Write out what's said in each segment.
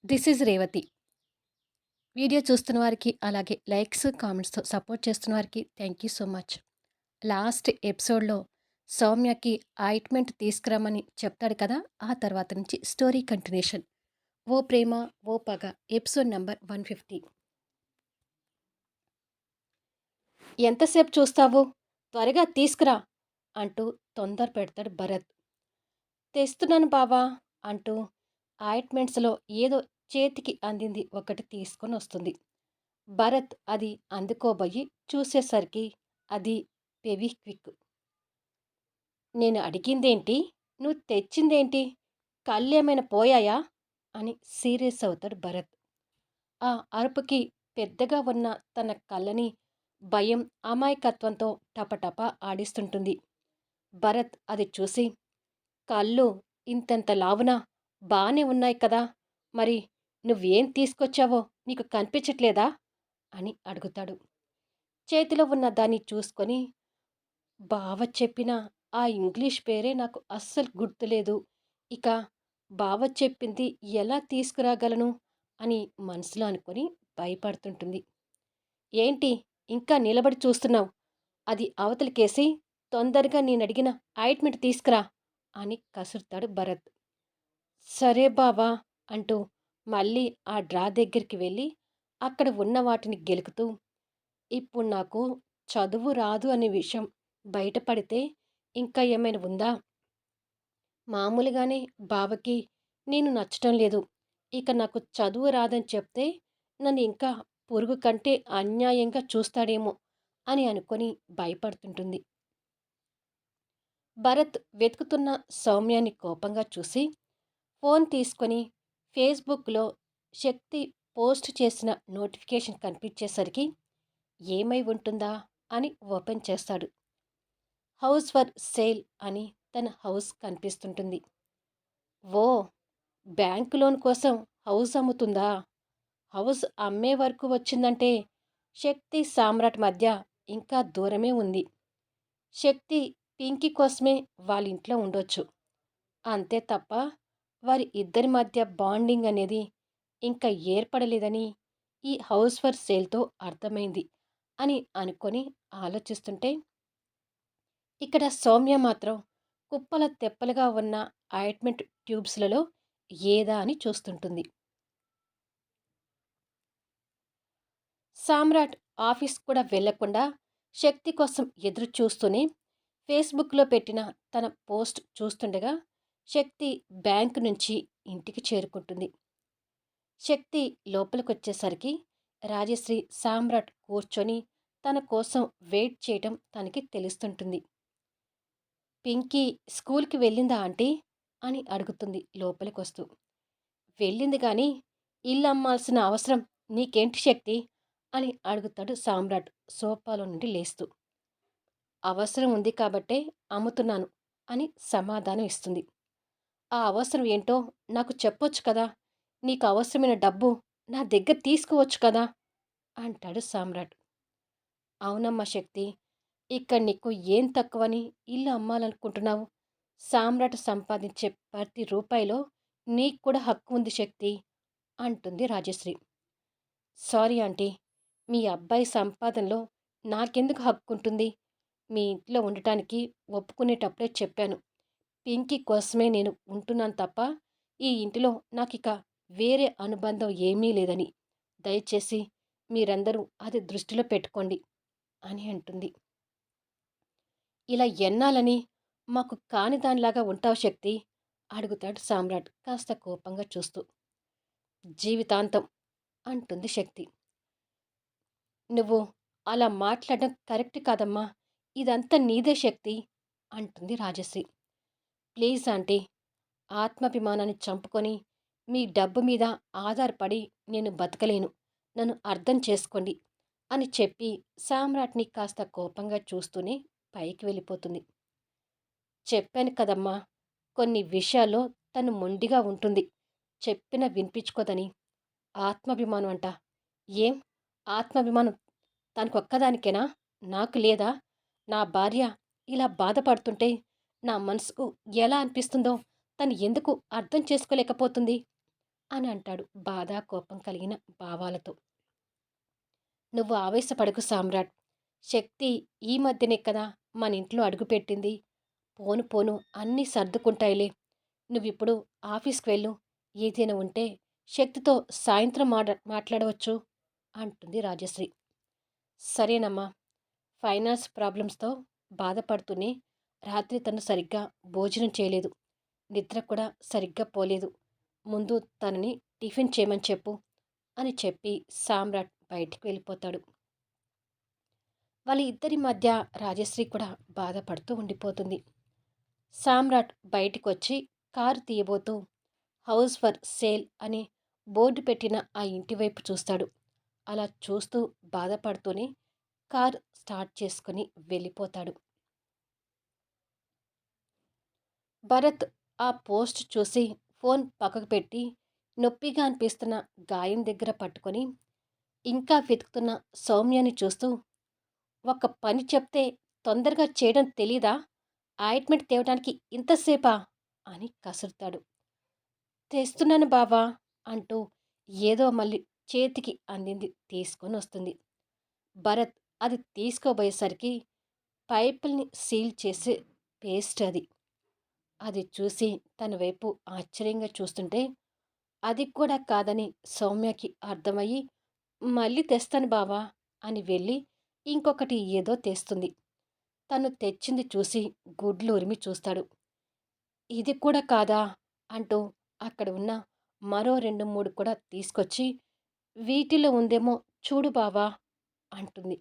This is Revathi. Video చూస్తున్న వారికి, అలాగే లైక్స్, కామెంట్స్‌తో సపోర్ట్ చేస్తున్న వారికి thank you so much. Last ఎపిసోడ్‌లో సౌమ్యకి ఆయింట్‌మెంట్ తీసుకురమ్మని చెప్తాడు కదా! ఆ తర్వాత నుంచి స్టోరీ కంటిన్యూషన్. 'ఓ ప్రేమ ఓ పగ' ఎపిసోడ్ నంబర్ 150. "ఎంతసేపు చూస్తావు? త్వరగా తీసుకురా" అంటూ తొందర పెడతాడు భరత్. "తెస్తున్నాను బావా" అంటూ ఆయింట్మెంట్స్‌లో ఏదో చేతికి అందింది ఒకటి తీసుకొనొస్తుంది. భరత్ అది అందుకోబోయి చూసేసరికి అది ఫెవిక్విక్. "నేను అడిగిందేంటి? నువ్వు తెచ్చిందేంటి? కళ్ళేమైనా పోయాయా?" అని సీరియస్ అవుతాడు భరత్. ఆ అరుపుకి పెద్దగా ఉన్న తన కళ్ళని భయం, అమాయకత్వంతో టపటపా ఆడిస్తుంటుంది. భరత్ అది చూసి, "కళ్ళు ఇంతంత లావున బానే ఉన్నాయి కదా! మరి నువ్వేం తీసుకొచ్చావో నీకు కనిపించట్లేదా?" అని అడుగుతాడు. చేతిలో ఉన్న దాన్ని చూసుకొని, బావ చెప్పిన ఆ ఇంగ్లీష్ పేరే నాకు అస్సలు గుర్తులేదు. ఇక బావ చెప్పింది ఎలా తీసుకురాగలను అని మనసులో అనుకొని భయపడుతుంటుంది. "ఏంటి ఇంకా నిలబడి చూస్తున్నావు? అది అవతలికేసి తొందరగా నేనడిగిన ఆయింట్మెంట్ తీసుకురా" అని కసురుతాడు భరత్. "సరే బావా" అంటూ మళ్ళీ ఆ డ్రా దగ్గరికి వెళ్ళి అక్కడ ఉన్న వాటిని గెలుకుతూ, "ఇప్పుడు నాకు చదువు రాదు అనే విషయం బయటపడితే ఇంకా ఏమైనా ఉందా? మామూలుగానే బావకి నేను నచ్చటం లేదు. ఇక నాకు చదువు రాదని చెప్తే నన్ను ఇంకా పురుగు కంటే అన్యాయంగా చూస్తాడేమో" అని అనుకొని భయపడుతుంటుంది. భరత్ వెతుకుతున్న సౌమ్యాన్ని కోపంగా చూసి ఫోన్ తీసుకొని ఫేస్బుక్లో శక్తి పోస్ట్ చేసిన నోటిఫికేషన్ కనిపించేసరికి ఏమై ఉంటుందా అని ఓపెన్ చేస్తాడు. హౌస్ ఫర్ సేల్ అని తన హౌస్ కనిపిస్తుంటుంది. ఓ, బ్యాంకు లోన్ కోసం హౌస్ అమ్ముతుందా? హౌస్ అమ్మే వరకు వచ్చిందంటే శక్తి సామ్రాట్ మధ్య ఇంకా దూరమే ఉంది. శక్తి పింకీ కోసమే వాళ్ళ ఇంట్లో ఉండొచ్చు. అంతే తప్ప వారి ఇద్దరి మధ్య బాండింగ్ అనేది ఇంకా ఏర్పడలేదని ఈ హౌస్ ఫర్ సేల్తో అర్థమైంది అని అనుకొని ఆలోచిస్తుంటే, ఇక్కడ సౌమ్య మాత్రం కుప్పల తెప్పలుగా ఉన్న ఆయింట్మెంట్ ట్యూబ్స్లలో ఏదా అని చూస్తుంటుంది. సామ్రాట్ ఆఫీస్ కూడా వెళ్లకుండా శక్తి కోసం ఎదురు చూస్తూనే ఫేస్బుక్లో పెట్టిన తన పోస్ట్ చూస్తుండగా శక్తి బ్యాంకు నుంచి ఇంటికి చేరుకుంటుంది. శక్తి లోపలికొచ్చేసరికి రాజశ్రీ సామ్రాట్ కూర్చొని తన కోసం వెయిట్ చేయటం తనకి తెలుస్తుంటుంది. "పింకీ స్కూల్కి వెళ్ళిందా ఆంటీ?" అని అడుగుతుంది లోపలికొస్తూ. "వెళ్ళింది గాని ఇల్లు అమ్మాల్సిన అవసరం నీకేంటి శక్తి?" అని అడుగుతాడు సామ్రాట్ సోఫాలో నుండి లేస్తూ. "అవసరం ఉంది కాబట్టే అమ్ముతున్నాను" అని సమాధానం ఇస్తుంది. "ఆ అవసరం ఏంటో నాకు చెప్పొచ్చు కదా! నీకు అవసరమైన డబ్బు నా దగ్గర తీసుకోవచ్చు కదా!" అంటాడు సామ్రాట్. "అవునమ్మా శక్తి, ఇక్కడ నీకు ఏం తక్కువని ఇల్లు అమ్మాలనుకుంటున్నావు? సామ్రాట్ సంపాదించే ప్రతి రూపాయిలో నీకు కూడా హక్కు ఉంది శక్తి" అంటుంది రాజశ్రీ. "సారీ ఆంటీ, మీ అబ్బాయి సంపాదనలో నాకెందుకు హక్కుంటుంది? మీ ఇంట్లో ఉండటానికి ఒప్పుకునేటప్పుడే చెప్పాను. పింకీ కోసమే నేను ఉంటున్నాను తప్ప ఈ ఇంటిలో నాకిక వేరే అనుబంధం ఏమీ లేదని. దయచేసి మీరందరూ అది దృష్టిలో పెట్టుకోండి" అని అంటుంది. "ఇలా ఎన్నాలని మాకు కానిదానిలాగా ఉంటావు శక్తి?" అడుగుతాడు సామ్రాట్ కాస్త కోపంగా చూస్తూ. "జీవితాంతం" అంటుంది శక్తి. "నువ్వు అలా మాట్లాడడం కరెక్ట్ కాదమ్మా. ఇదంతా నీదే శక్తి" అంటుంది రాజశ్రీ. "ప్లీజ్ ఆంటీ, ఆత్మాభిమానాన్ని చంపుకొని మీ డబ్బు మీద ఆధారపడి నేను బతకలేను. నన్ను అర్థం చేసుకోండి" అని చెప్పి సామ్రాట్ని కాస్త కోపంగా చూస్తూనే పైకి వెళ్ళిపోతుంది. "చెప్పాను కదమ్మా, కొన్ని విషయాల్లో తను మొండిగా ఉంటుంది. చెప్పినా వినిపించుకోదని. ఆత్మాభిమానం అంట. ఏం ఆత్మాభిమానం తనకొక్కదానికేనా? నాకు లేదా? నా భార్య ఇలా బాధపడుతుంటే నా మనసుకు ఎలా అనిపిస్తుందో తను ఎందుకు అర్థం చేసుకోలేకపోతుంది?" అని అంటాడు బాధ, కోపం కలిగిన భావాలతో. "నువ్వు ఆవేశపడకు సామ్రాట్. శక్తి ఈ మధ్యనే కదా మనింట్లో అడుగుపెట్టింది. పోను పోను అన్నీ సర్దుకుంటాయిలే. నువ్విప్పుడు ఆఫీస్‌కి వెళ్ళు. ఏదైనా ఉంటే శక్తితో సాయంత్రం మాట్లాడవచ్చు" అంటుంది రాజశ్రీ. "సరేనమ్మా." ఫైనాన్స్ ప్రాబ్లమ్స్‌తో బాధపడుతూనే రాత్రి తను సరిగ్గా భోజనం చేయలేదు. నిద్ర కూడా సరిగ్గా పోలేదు. ముందు తనని టిఫిన్ చేయమని చెప్పు అని చెప్పి సామ్రాట్ బయటికి వెళ్ళిపోతాడు. వాళ్ళ ఇద్దరి మధ్య రాజశ్రీ కూడా బాధపడుతూ ఉండిపోతుంది. సామ్రాట్ బయటికొచ్చి కారు తీయబోతూ హౌస్ ఫర్ సేల్ అని బోర్డు పెట్టిన ఆ ఇంటి వైపు చూస్తాడు. అలా చూస్తూ బాధపడుతూనే కార్ స్టార్ట్ చేసుకుని వెళ్ళిపోతాడు. భరత్ ఆ పోస్ట్ చూసి ఫోన్ పక్కకు పెట్టి నొప్పిగా అనిపిస్తున్న గాయం దగ్గర పట్టుకొని ఇంకా వెతుకుతున్న సౌమ్యని చూస్తూ, "ఒక్క పని చెప్తే తొందరగా చేయడం తెలీదా? ఆయింట్మెంట్ తేవడానికి ఇంతసేపా?" అని కసురుతాడు. "తెస్తున్నాను బావా" అంటూ ఏదో మళ్ళీ చేతికి అందింది తీసుకొని వస్తుంది. భరత్ అది తీసుకోబోయేసరికి పైపుల్ని సీల్ చేసే పేస్ట్ అది. అది చూసి తన వైపు ఆశ్చర్యంగా చూస్తుంటే, అది కూడా కాదని సౌమ్యకి అర్థమయ్యి, "మళ్ళీ తెస్తాను బావా" అని వెళ్ళి ఇంకొకటి ఏదో తెస్తుంది. తను తెచ్చింది చూసి గుడ్లు ఉరిమి చూస్తాడు. "ఇది కూడా కాదా?" అంటూ అక్కడ ఉన్న మరో 2, 3 కూడా తీసుకొచ్చి, "వీటిలో ఉందేమో చూడు బావా" అంటుంది.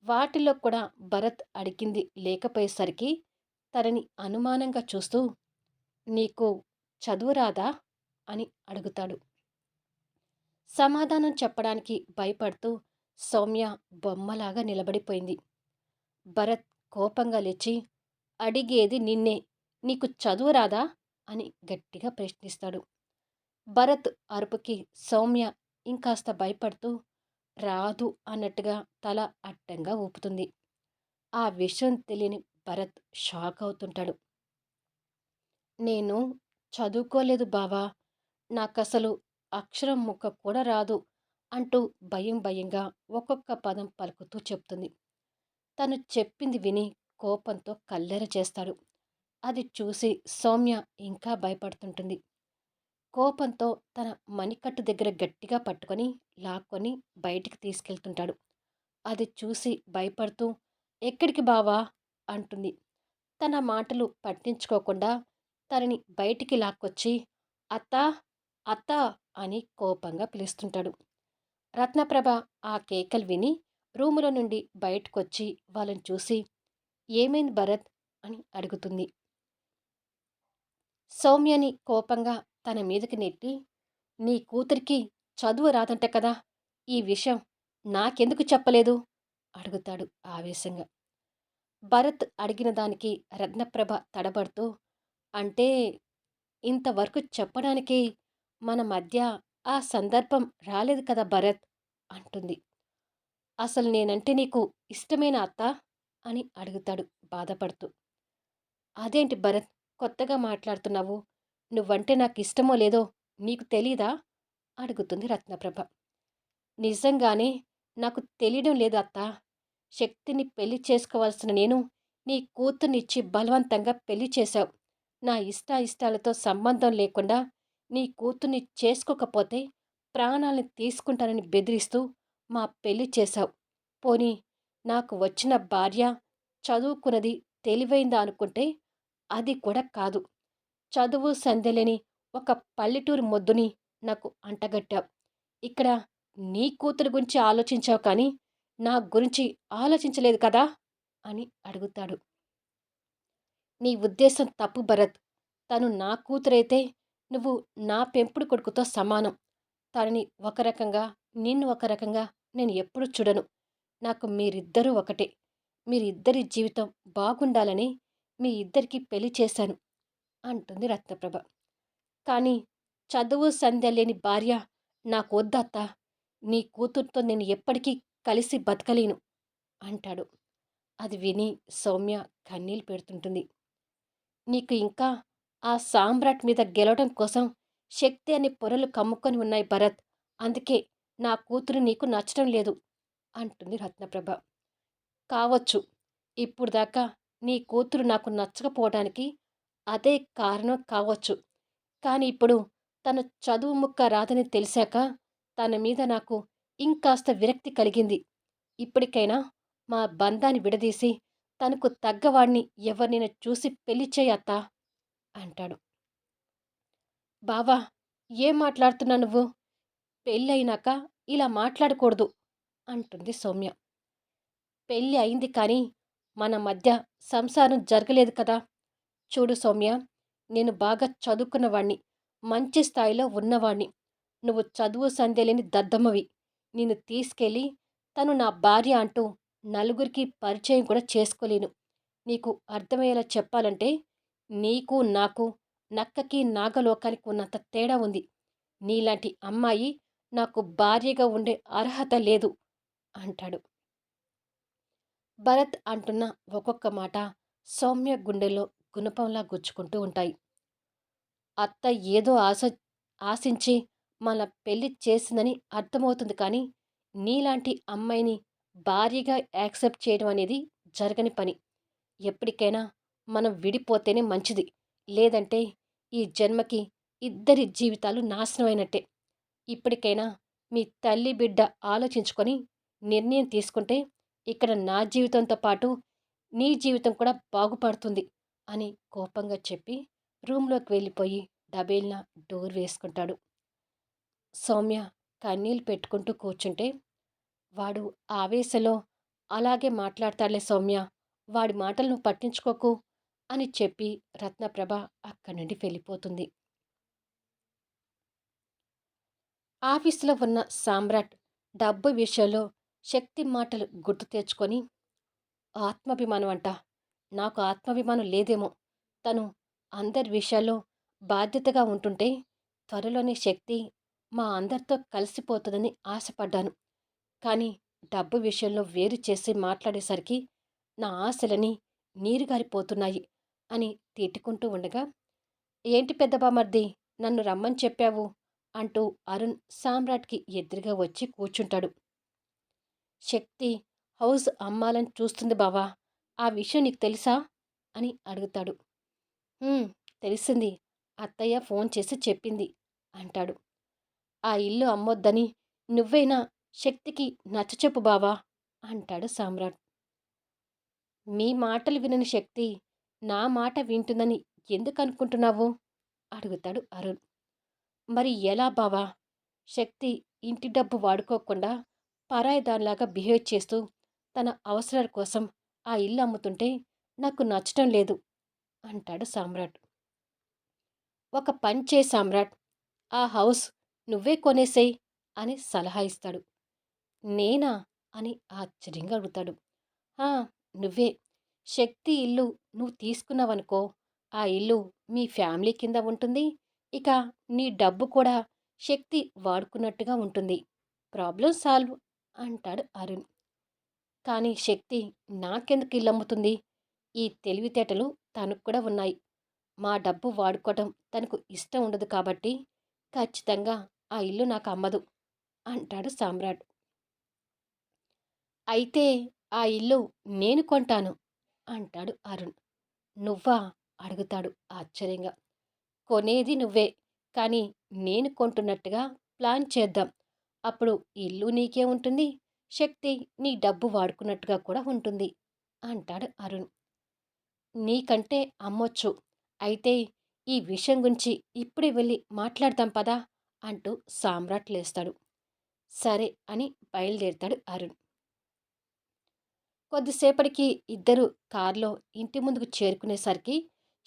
వాటిలో కూడా భరత్ అడిగింది లేకపోయేసరికి తనని అనుమానంగా చూస్తూ, "నీకు చదువు రాదా?" అని అడుగుతాడు. సమాధానం చెప్పడానికి భయపడుతూ సౌమ్య బొమ్మలాగా నిలబడిపోయింది. భరత్ కోపంగా లేచి, "అడిగేది నిన్నే. నీకు చదువు రాదా?" అని గట్టిగా ప్రశ్నిస్తాడు. భరత్ అరుపుకి సౌమ్య ఇంకాస్త భయపడుతూ, "రాదు" అన్నట్టుగా తల అడ్డంగా ఊపుతుంది. ఆ విషయం తెలియని భరత్ షాక్ అవుతుంటాడు. "నేను చదువుకోలేదు బావా. నాకసలు అక్షరం ముక్క కూడా రాదు" అంటూ భయం భయంగా ఒక్కొక్క పదం పలుకుతూ చెప్తుంది. తను చెప్పింది విని కోపంతో కల్లెర చేస్తాడు. అది చూసి సౌమ్య ఇంకా భయపడుతుంటుంది. కోపంతో తన మణికట్టు దగ్గర గట్టిగా పట్టుకొని లాక్కొని బయటికి తీసుకెళ్తుంటాడు. అది చూసి భయపడుతూ, "ఎక్కడికి బావా?" అంటుంది. తన మాటలు పట్టించుకోకుండా తనని బయటికి లాక్కొచ్చి, "అత్తా! అత్తా!" అని కోపంగా పిలుస్తుంటాడు. రత్నప్రభ ఆ కేకలు విని రూములో నుండి బయటకొచ్చి వాళ్ళని చూసి, "ఏమైంది భరత్?" అని అడుగుతుంది. సౌమ్యని కోపంగా తన మీదకి నెట్టి, "నీ కూతురికి చదువు రాదంట కదా! ఈ విషయం నాకెందుకు చెప్పలేదు?" అడుగుతాడు ఆవేశంగా. భరత్ అడిగిన దానికి రత్నప్రభ తడబడుతూ, "అంటే ఇంతవరకు చెప్పడానికి మన మధ్య ఆ సందర్భం రాలేదు కదా భరత్" అంటుంది. "అసలు నేనంటే నీకు ఇష్టమేనా అత్తా?" అని అడుగుతాడు బాధపడుతూ. "అదేంటి భరత్ కొత్తగా మాట్లాడుతున్నావు? నువ్వంటే నాకిష్టమో లేదో నీకు తెలీదా?" అడుగుతుంది రత్నప్రభ. "నిజంగానే నాకు తెలియడం లేదు అత్తా. శక్తిని పెళ్లి చేసుకోవాల్సిన నేను నీ కూతుర్నిచ్చి బలవంతంగా పెళ్లి చేశావు. నా ఇష్టాయిష్టాలతో సంబంధం లేకుండా నీ కూతుర్ని చేసుకోకపోతే ప్రాణాల్ని తీసుకుంటానని బెదిరిస్తూ మా పెళ్లి చేశావు. పోనీ నాకు వచ్చిన భార్య చదువుకున్నది, తెలివైందా అనుకుంటే అది కూడా కాదు. చదువు సంధ్యలేని ఒక పల్లెటూరి మొద్దుని నాకు అంటగట్టావు. ఇక్కడ నీ కూతురు గురించి ఆలోచించావు కానీ నా గురించి ఆలోచించలేదు కదా" అని అడుగుతాడు. "నీ ఉద్దేశం తప్పు భరత్. తను నా కూతురైతే నువ్వు నా పెంపుడు కొడుకుతో సమానం. తనని ఒక రకంగా, నిన్ను ఒక రకంగా నేను ఎప్పుడూ చూడను. నాకు మీరిద్దరూ ఒకటే. మీరిద్దరి జీవితం బాగుండాలని మీ ఇద్దరికీ పెళ్లి చేశాను" అంటుంది రత్నప్రభ. "కానీ చదువు సంధ్య లేని భార్య నాకొద్దత్తా. నీ కూతురుతో నేను ఎప్పటికీ కలిసి బతకలేను" అంటాడు. అది విని సౌమ్య కన్నీళ్ళు పెడుతుంటుంది. "నీకు ఇంకా ఆ సామ్రాట్ మీద గెలవడం కోసం శక్తి అనే పొరలు కమ్ముకొని ఉన్నాయి భరత్. అందుకే నా కూతురు నీకు నచ్చడం లేదు అంటుంది రత్నప్రభ. కావచ్చు. ఇప్పుడు దాకా నీ కూతురు నాకు నచ్చకపోవడానికి అదే కారణం కావచ్చు. కానీ ఇప్పుడు తన చదువు ముక్క రాదని తెలిసాక తన మీద నాకు ఇంకాస్త విరక్తి కలిగింది. ఇప్పటికైనా మా బంధాన్ని విడదీసి తనకు తగ్గవాడిని ఎవరినైనా చూసి పెళ్లి చెయ్యి అత్తా అంటాడు. బావా! ఏం మాట్లాడుతున్నావు నువ్వు? పెళ్ళయినాక ఇలా మాట్లాడకూడదు అంటుంది సౌమ్య. పెళ్ళి అయింది కానీ మన మధ్య సంసారం జరగలేదు కదా! చూడు సౌమ్య, నేను బాగా చదువుకున్నవాణ్ణి, మంచి స్థాయిలో ఉన్నవాణ్ణి. నువ్వు చదువు సంధ్య లేని దద్దమ్మవి. నిన్ను తీసుకెళ్ళి తను నా భార్య అంటూ నలుగురికి పరిచయం కూడా చేసుకోలేను. నీకు అర్థమయ్యేలా చెప్పాలంటే నీకు నాకు నక్కకి నాగలోకానికి ఉన్నంత తేడా ఉంది. నీలాంటి అమ్మాయి నాకు భార్యగా ఉండే అర్హత లేదు అంటాడు. భరత్ అంటున్న ఒక్కొక్క మాట సౌమ్య గుండెల్లో గుణపంలా గుచ్చుకుంటూ ఉంటాయి. అత్త ఏదో ఆశించి మన పెళ్లి చేసిందని అర్థమవుతుంది కానీ నీలాంటి అమ్మాయిని భార్యగా యాక్సెప్ట్ చేయడం అనేది జరగని పని. ఎప్పటికైనా మనం విడిపోతేనే మంచిది. లేదంటే ఈ జన్మకి ఇద్దరి జీవితాలు నాశనమైనట్టే. ఇప్పటికైనా మీ తల్లి బిడ్డ ఆలోచించుకొని నిర్ణయం తీసుకుంటే ఇక్కడ నా జీవితంతో పాటు నీ జీవితం కూడా బాగుపడుతుంది అని కోపంగా చెప్పి రూమ్లోకి వెళ్ళిపోయి డబేల్న డోర్ వేసుకుంటాడు. సౌమ్య కన్నీళ్ళు పెట్టుకుంటూ కూర్చుంటే వాడు ఆవేశంలో అలాగే మాట్లాడతాడులే సౌమ్య, వాడి మాటలు నువ్వు పట్టించుకోకు అని చెప్పి రత్నప్రభ అక్కడి నుండి వెళ్ళిపోతుంది. ఆఫీసులో ఉన్న సామ్రాట్ డబ్బు విషయంలో శక్తి మాటలు గుర్తు తెచ్చుకొని ఆత్మాభిమానం అంట. నాకు ఆత్మాభిమానం లేదేమో. తను అందరి విషయాల్లో బాధ్యతగా ఉంటుంటే త్వరలోనే శక్తి మా అందరితో కలిసిపోతుందని ఆశపడ్డాను. కానీ డబ్బు విషయంలో వేరు చేసి మాట్లాడేసరికి నా ఆశలని నీరుగారిపోతున్నాయి అని తిట్టుకుంటూ ఉండగా, ఏంటి పెద్ద బామర్ది నన్ను రమ్మని చెప్పావు అంటూ అరుణ్ సామ్రాట్కి ఎదురుగా వచ్చి కూర్చుంటాడు. శక్తి హౌస్ అమ్మాలని చూస్తుంది బావా, ఆ విషయం నీకు తెలుసా అని అడుగుతాడు. "హ్మ్, తెలిసింది. అత్తయ్య ఫోన్ చేసి చెప్పింది" అంటాడు. ఆ ఇల్లు అమ్మొద్దని నువ్వైనా శక్తికి నచ్చచెప్పు బావా అంటాడు సామ్రాట్. మీ మాటలు వినని శక్తి నా మాట వింటుందని ఎందుకు అనుకుంటున్నావు అడుగుతాడు అరుణ్. మరి ఎలా బావా? శక్తి ఇంటి డబ్బు వాడుకోకుండా పరాయి దానిలాగా బిహేవ్ చేస్తూ తన అవసరాల కోసం ఆ ఇల్లు అమ్ముతుంటే నాకు నచ్చటం లేదు అంటాడు సామ్రాట్. ఒక పని చేయి సామ్రాట్, ఆ హౌస్ నువ్వే కొనేసేయ్ అని సలహా ఇస్తాడు. నేనా అని ఆశ్చర్యంగా అడుగుతాడు. "ఆ, నువ్వే. శక్తి ఇల్లు నువ్వు తీసుకున్నావనుకో, ఆ ఇల్లు మీ ఫ్యామిలీ కింద ఉంటుంది. ఇక నీ డబ్బు కూడా శక్తి వాడుకున్నట్టుగా ఉంటుంది. ప్రాబ్లం సాల్వ్" అంటాడు అరుణ్. కానీ శక్తి నాకెందుకు ఇల్లమ్ముతుంది? ఈ తెలివితేటలు తనకు కూడా ఉన్నాయి. మా డబ్బు వాడుకోవటం తనకు ఇష్టం ఉండదు కాబట్టి ఖచ్చితంగా ఆ ఇల్లు నాకు అమ్మదు అంటాడు సామ్రాట్. అయితే ఆ ఇల్లు నేను కొంటాను అంటాడు అరుణ్. నువ్వా అడుగుతాడు ఆశ్చర్యంగా. కొనేది నువ్వే, కానీ నేను కొంటున్నట్టుగా ప్లాన్ చేద్దాం. అప్పుడు ఇల్లు నీకే ఉంటుంది, శక్తి నీ డబ్బు వాడుకున్నట్టుగా కూడా ఉంటుంది అంటాడు అరుణ్. నీకంటే అమ్మొచ్చు. అయితే ఈ విషయం గురించి ఇప్పుడే వెళ్ళి మాట్లాడదాం పదా అంటూ సామ్రాట్ లేస్తాడు. సరే అని బయలుదేరుతాడు అరుణ్. కొద్దిసేపటికి ఇద్దరు కారులో ఇంటి ముందుకు చేరుకునేసరికి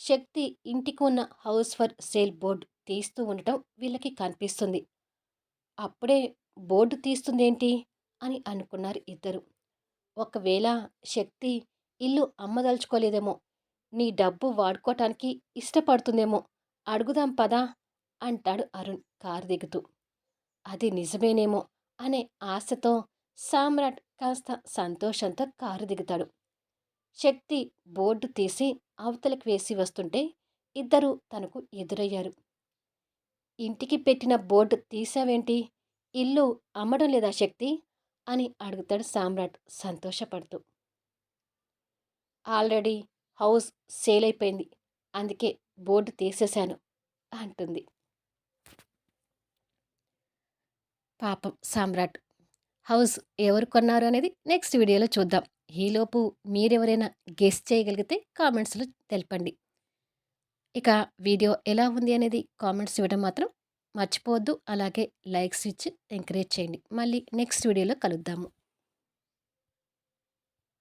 శక్తి ఇంటికి ఉన్న హౌస్ ఫర్ సేల్ బోర్డు తీస్తూ ఉండటం వీళ్ళకి కనిపిస్తుంది. అప్పుడే బోర్డు తీస్తుందేంటి అని అనుకున్నారు ఇద్దరు. ఒకవేళ శక్తి ఇల్లు అమ్మదలుచుకోలేదేమో, నీ డబ్బు వాడుకోవటానికి ఇష్టపడుతుందేమో, అడుగుదాం పదా అంటాడు అరుణ్ కారు దిగుతూ. అది నిజమేనేమో అనే ఆశతో సామ్రాట్ కాస్త సంతోషంతో కారు దిగుతాడు. శక్తి బోర్డు తీసి అవతలకి వేసి వస్తుంటే ఇద్దరూ తనకు ఎదురయ్యారు. ఇంటికి పెట్టిన బోర్డు తీసావేంటి? ఇల్లు అమ్మడం లేదా శక్తి? అని అడుగుతాడు సామ్రాట్ సంతోషపడుతూ. ఆల్రెడీ హౌస్ సేల్ అయిపోయింది. అందుకే బోర్డు తీసేశాను అంటుంది. పాపం సామ్రాట్. హౌస్ ఎవరు కొన్నారు అనేది నెక్స్ట్ వీడియోలో చూద్దాం. ఈలోపు మీరెవరైనా గెస్ చేయగలిగితే కామెంట్స్‌లో తెలపండి. ఇక వీడియో ఎలా ఉంది అనేది కామెంట్స్ ఇవ్వడం మాత్రం మర్చిపోవద్దు. అలాగే లైక్స్ ఇచ్చి ఎంకరేజ్ చేయండి. మళ్ళీ నెక్స్ట్ వీడియోలో కలుద్దాము.